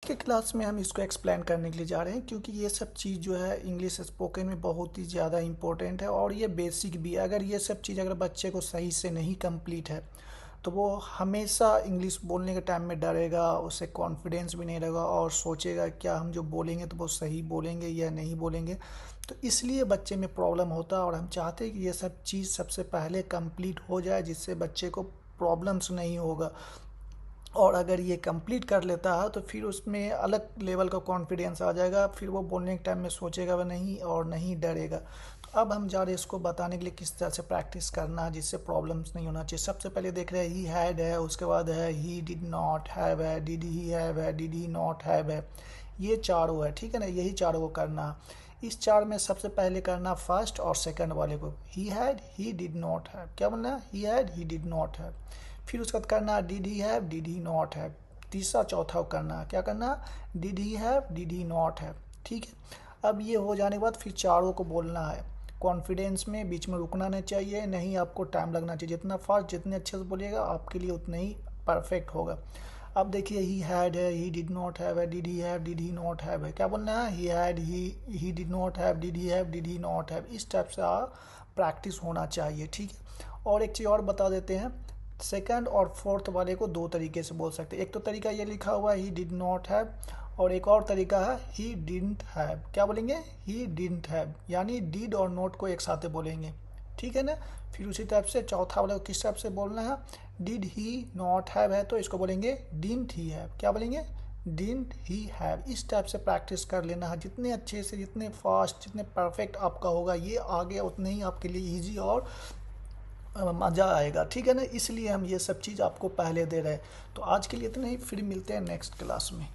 के क्लास में हम इसको एक्सप्लेन करने के लिए जा रहे हैं, क्योंकि ये सब चीज़ जो है इंग्लिश स्पोकन में बहुत ही ज़्यादा इम्पोर्टेंट है और ये बेसिक भी है। अगर ये सब चीज़ अगर बच्चे को सही से नहीं कंप्लीट है तो वो हमेशा इंग्लिश बोलने के टाइम में डरेगा, उसे कॉन्फिडेंस भी नहीं रहेगा और सोचेगा क्या हम जो बोलेंगे तो वो सही बोलेंगे या नहीं बोलेंगे। तो इसलिए बच्चे में प्रॉब्लम होता है और हम चाहते हैं कि ये सब चीज़ सबसे पहले कंप्लीट हो जाए, जिससे बच्चे को प्रॉब्लम्स नहीं होगा। और अगर ये कंप्लीट कर लेता है तो फिर उसमें अलग लेवल का कॉन्फिडेंस आ जाएगा, फिर वो बोलने के टाइम में सोचेगा वह नहीं और नहीं डरेगा। तो अब हम जा रहे हैं इसको बताने के लिए किस तरह से प्रैक्टिस करना है जिससे प्रॉब्लम्स नहीं होना चाहिए। सबसे पहले देख रहे हैं ही हैड है, उसके बाद है ही डिड नॉट हैव है, डिड ही हैव है, डिड ही नॉट हैव है। ये चारों है, ठीक है ना, यही चारों को करना है। इस चार में सबसे पहले करना फर्स्ट और सेकंड वाले को, he had he did not have. क्या बोलना है? He had he did not have. फिर उसके बाद करना है did he have did he not have. तीसरा चौथा करना है, क्या करना है? Did he have did he not have. ठीक है, अब ये हो जाने के बाद फिर चारों को बोलना है कॉन्फिडेंस में, बीच में रुकना नहीं चाहिए, नहीं आपको टाइम लगना चाहिए। जितना फास्ट जितने अच्छे से बोलिएगा आपके लिए उतना ही परफेक्ट होगा। अब देखिए ही हैड है, ही डिड नॉट हैव है, did he have did he not have है। क्या बोलना है? He had he did not have, did he have did he not have. इस टाइप से प्रैक्टिस होना चाहिए, ठीक है। और एक चीज़ और बता देते हैं, सेकंड और फोर्थ वाले को दो तरीके से बोल सकते हैं। एक तो तरीका ये लिखा हुआ है ही डिड नॉट हैव, और एक और तरीका है ही डिडंट हैव। क्या बोलेंगे? ही डिडंट हैव, यानी डिड और नॉट को एक साथ बोलेंगे, ठीक है ना। फिर उसी टाइप से चौथा वाले को किस टाइप से बोलना है? डिड ही नॉट हैव है तो इसको बोलेंगे डिडंट ही हैव। क्या बोलेंगे? Didn't he have. इस टाइप से प्रैक्टिस कर लेना है। जितने अच्छे से, जितने फास्ट, जितने परफेक्ट आपका होगा ये आगे उतने ही आपके लिए ईजी और मज़ा आएगा, ठीक है ना। इसलिए हम ये सब चीज़ आपको पहले दे रहे हैं। तो आज के लिए इतना ही, फिर मिलते हैं नेक्स्ट क्लास में।